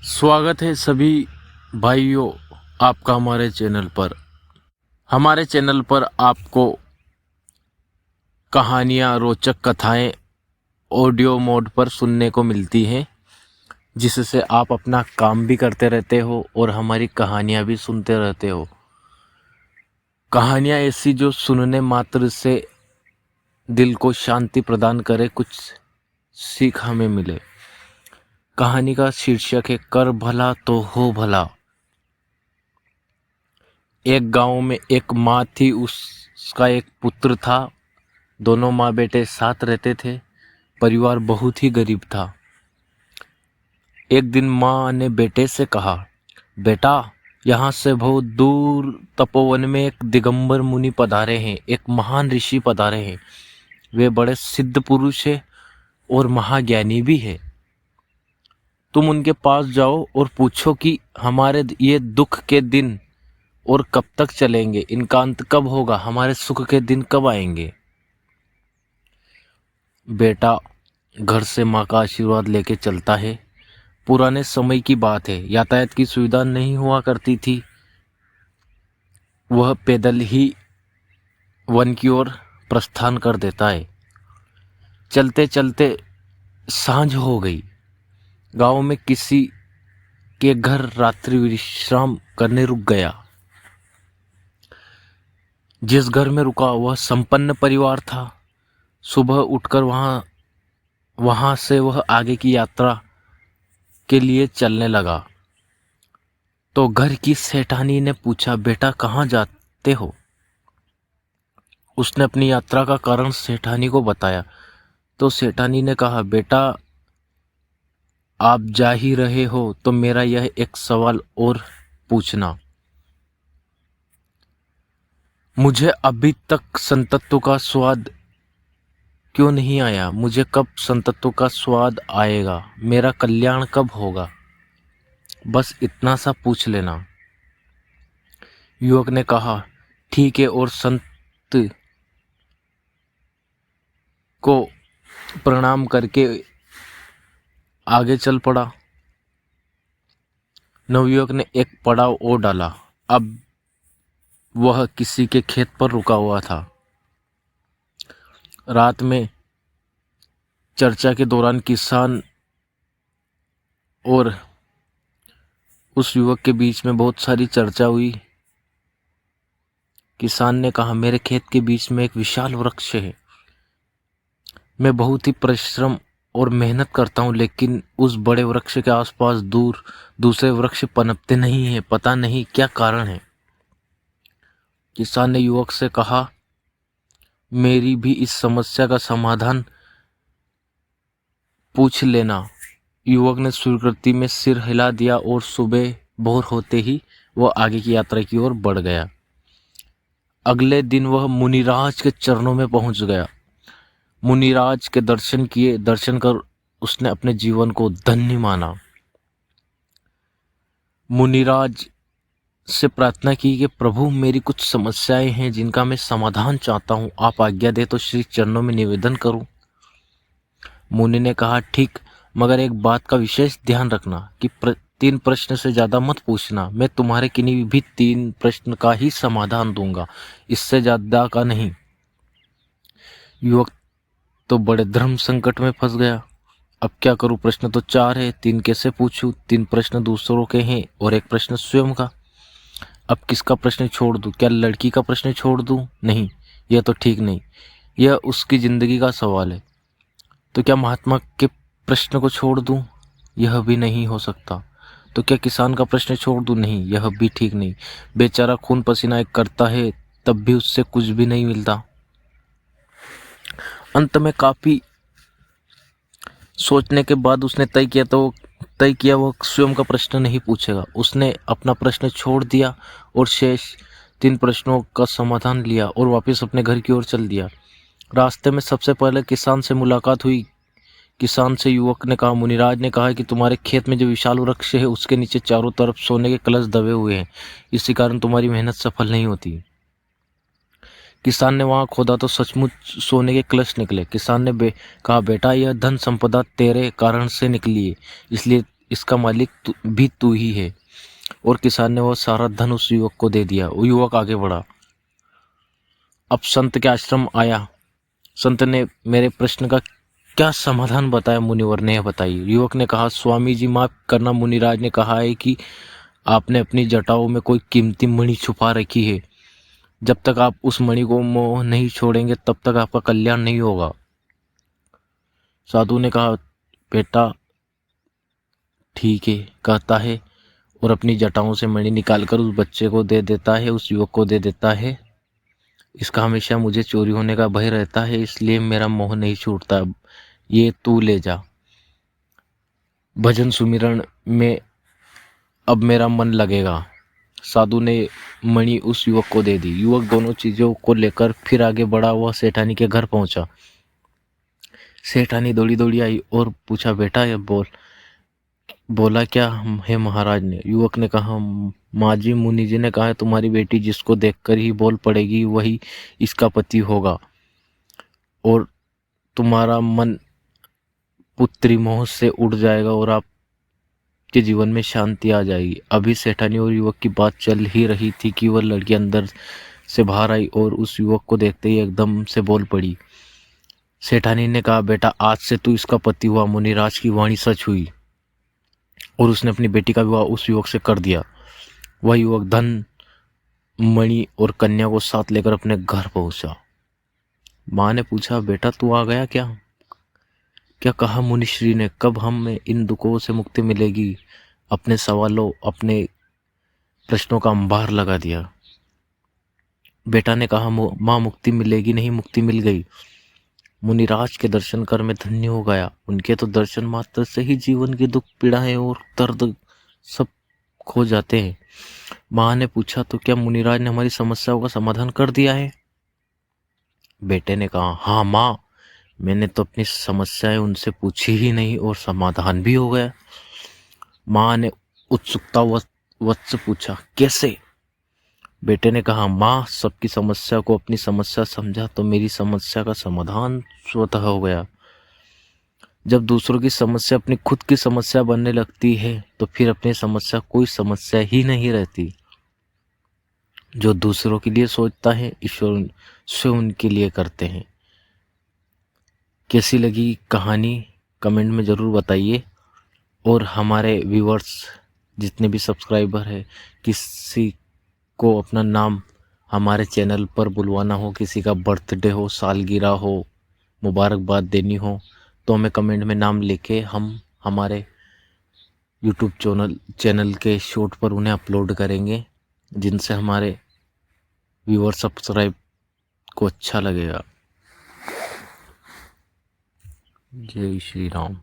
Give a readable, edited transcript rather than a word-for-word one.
स्वागत है सभी भाइयों आपका हमारे चैनल पर। हमारे चैनल पर आपको कहानियाँ, रोचक कथाएं ऑडियो मोड पर सुनने को मिलती हैं, जिससे आप अपना काम भी करते रहते हो और हमारी कहानियाँ भी सुनते रहते हो। कहानियाँ ऐसी जो सुनने मात्र से दिल को शांति प्रदान करे, कुछ सीख हमें मिले। कहानी का शीर्षक है कर भला तो हो भला। एक गांव में एक माँ थी, उसका एक पुत्र था। दोनों माँ बेटे साथ रहते थे। परिवार बहुत ही गरीब था। एक दिन माँ ने बेटे से कहा, बेटा, यहाँ से बहुत दूर तपोवन में एक दिगंबर मुनि पधारे हैं, एक महान ऋषि पधारे हैं। वे बड़े सिद्ध पुरुष हैं और महाज्ञानी भी है। तुम उनके पास जाओ और पूछो कि हमारे ये दुख के दिन और कब तक चलेंगे, इनका अंत कब होगा, हमारे सुख के दिन कब आएंगे। बेटा घर से माँ का आशीर्वाद लेके चलता है। पुराने समय की बात है, यातायात की सुविधा नहीं हुआ करती थी। वह पैदल ही वन की ओर प्रस्थान कर देता है। चलते चलते सांझ हो गई। गांव में किसी के घर रात्रि विश्राम करने रुक गया। जिस घर में रुका वह संपन्न परिवार था। सुबह उठकर वहां से वह आगे की यात्रा के लिए चलने लगा। तो घर की सेठानी ने पूछा, बेटा कहाँ जाते हो? उसने अपनी यात्रा का कारण सेठानी को बताया। तो सेठानी ने कहा, बेटा आप जा ही रहे हो तो मेरा यह एक सवाल और पूछना। मुझे अभी तक संतत्व का स्वाद क्यों नहीं आया? मुझे कब संतत्व का स्वाद आएगा? मेरा कल्याण कब होगा? बस इतना सा पूछ लेना। युवक ने कहा, ठीक है, और संत को प्रणाम करके आगे चल पड़ा। नवयुवक ने एक पड़ाव और डाला। अब वह किसी के खेत पर रुका हुआ था। रात में चर्चा के दौरान किसान और उस युवक के बीच में बहुत सारी चर्चा हुई। किसान ने कहा, मेरे खेत के बीच में एक विशाल वृक्ष है। मैं बहुत ही परिश्रम और मेहनत करता हूँ, लेकिन उस बड़े वृक्ष के आसपास दूर दूसरे वृक्ष पनपते नहीं हैं। पता नहीं क्या कारण है। किसान ने युवक से कहा, मेरी भी इस समस्या का समाधान पूछ लेना। युवक ने स्वीकृति में सिर हिला दिया और सुबह भोर होते ही वह आगे की यात्रा की ओर बढ़ गया। अगले दिन वह मुनिराज के चरणों में पहुंच गया। मुनिराज के दर्शन किए। दर्शन कर उसने अपने जीवन को धन्य माना। मुनिराज से प्रार्थना की कि प्रभु, मेरी कुछ समस्याएं हैं जिनका मैं समाधान चाहता हूं, आप आज्ञा दे तो श्री चरणों में निवेदन करूं। मुनि ने कहा, ठीक, मगर एक बात का विशेष ध्यान रखना कि 3 प्रश्न से ज्यादा मत पूछना। मैं तुम्हारे किन्हीं भी 3 प्रश्न का ही समाधान दूंगा, इससे ज्यादा का नहीं। युवक तो बड़े धर्म संकट में फंस गया। अब क्या करूं? प्रश्न तो 4 है, 3 कैसे पूछूं? 3 प्रश्न दूसरों के हैं और 1 प्रश्न स्वयं का। अब किसका प्रश्न छोड़ दूं? क्या लड़की का प्रश्न छोड़ दूं? नहीं, यह तो ठीक नहीं। यह उसकी जिंदगी का सवाल है। तो क्या महात्मा के प्रश्न को छोड़ दूं? यह भी नहीं हो सकता। तो क्या किसान का प्रश्न छोड़ दूं? नहीं, यह भी ठीक नहीं। बेचारा खून पसीना एक करता है, तब भी उससे कुछ भी नहीं मिलता। अंत में काफी सोचने के बाद उसने तय किया वह स्वयं का प्रश्न नहीं पूछेगा। उसने अपना प्रश्न छोड़ दिया और शेष 3 प्रश्नों का समाधान लिया और वापस अपने घर की ओर चल दिया। रास्ते में सबसे पहले किसान से मुलाकात हुई। किसान से युवक ने कहा, मुनिराज ने कहा कि तुम्हारे खेत में जो विशाल वृक्ष है उसके नीचे चारों तरफ सोने के कलश दबे हुए हैं, इसी कारण तुम्हारी मेहनत सफल नहीं होती। किसान ने वहां खोदा तो सचमुच सोने के कलश निकले। किसान ने कहा, बेटा, यह धन संपदा तेरे कारण से निकली है, इसलिए इसका मालिक भी तू ही है। और किसान ने वो सारा धन उस युवक को दे दिया। वो युवक आगे बढ़ा। अब संत के आश्रम आया। संत ने मेरे प्रश्न का क्या समाधान बताया? मुनिवर ने बताई। युवक ने कहा, स्वामी जी माफ करना, मुनिराज ने कहा है कि आपने अपनी जटाओं में कोई कीमती मणि छुपा रखी है। जब तक आप उस मणि को मोह नहीं छोड़ेंगे तब तक आपका कल्याण नहीं होगा। साधु ने कहा, बेटा ठीक है, कहता है, और अपनी जटाओं से मणि निकालकर उस बच्चे को दे देता है, उस युवक को दे देता है। इसका हमेशा मुझे चोरी होने का भय रहता है, इसलिए मेरा मोह नहीं छूटता। ये तू ले जा। भजन सुमिरन में अब मेरा मन लगेगा। साधु ने मणि उस युवक को दे दी। युवक दोनों चीजों को लेकर फिर आगे बढ़ा। वह सेठानी के घर पहुंचा। सेठानी दौड़ी दौड़ी आई और पूछा, बेटा ये बोला क्या है महाराज ने? युवक ने कहा, माँ जी, मुनि जी ने कहा है तुम्हारी बेटी जिसको देखकर ही बोल पड़ेगी वही इसका पति होगा, और तुम्हारा मन पुत्री मोह से उड़ जाएगा और आपके जीवन में शांति आ जाएगी। अभी सेठानी और युवक की बात चल ही रही थी कि वह लड़की अंदर से बाहर आई और उस युवक को देखते ही एकदम से बोल पड़ी। सेठानी ने कहा, बेटा आज से तू इसका पति हुआ। मुनिराज की वाणी सच हुई और उसने अपनी बेटी का विवाह उस युवक से कर दिया। वह युवक धन, मणि और कन्या को साथ लेकर अपने घर पहुंचा। माँ ने पूछा, बेटा तू आ गया क्या? क्या कहा मुनिश्री ने? कब हमें इन दुखों से मुक्ति मिलेगी? अपने सवालों, अपने प्रश्नों का अंबार लगा दिया। बेटा ने कहा, माँ मुक्ति मिलेगी नहीं, मुक्ति मिल गई। मुनिराज के दर्शन कर मैं धन्य हो गया। उनके तो दर्शन मात्र से ही जीवन की दुख पीड़ाएं और दर्द सब खो जाते हैं। माँ ने पूछा, तो क्या मुनिराज ने हमारी समस्याओं का समाधान कर दिया है? बेटे ने कहा, हाँ माँ, मैंने तो अपनी समस्याएं उनसे पूछी ही नहीं और समाधान भी हो गया। माँ ने उत्सुकता वश पूछा, कैसे? बेटे ने कहा, माँ, सबकी समस्या को अपनी समस्या समझा तो मेरी समस्या का समाधान स्वतः हो गया। जब दूसरों की समस्या अपनी खुद की समस्या बनने लगती है तो फिर अपनी समस्या कोई समस्या ही नहीं रहती। जो दूसरों के लिए सोचता है, ईश्वर स्वयं उनके लिए करते हैं। कैसी लगी कहानी कमेंट में ज़रूर बताइए। और हमारे व्यूअर्स जितने भी सब्सक्राइबर हैं, किसी को अपना नाम हमारे चैनल पर बुलवाना हो, किसी का बर्थडे हो, सालगिरह हो, मुबारकबाद देनी हो, तो हमें कमेंट में नाम लिखे हम हमारे यूट्यूब चैनल के शॉर्ट पर उन्हें अपलोड करेंगे, जिनसे हमारे व्यूअर सब्सक्राइब को अच्छा लगेगा। जय श्री राम।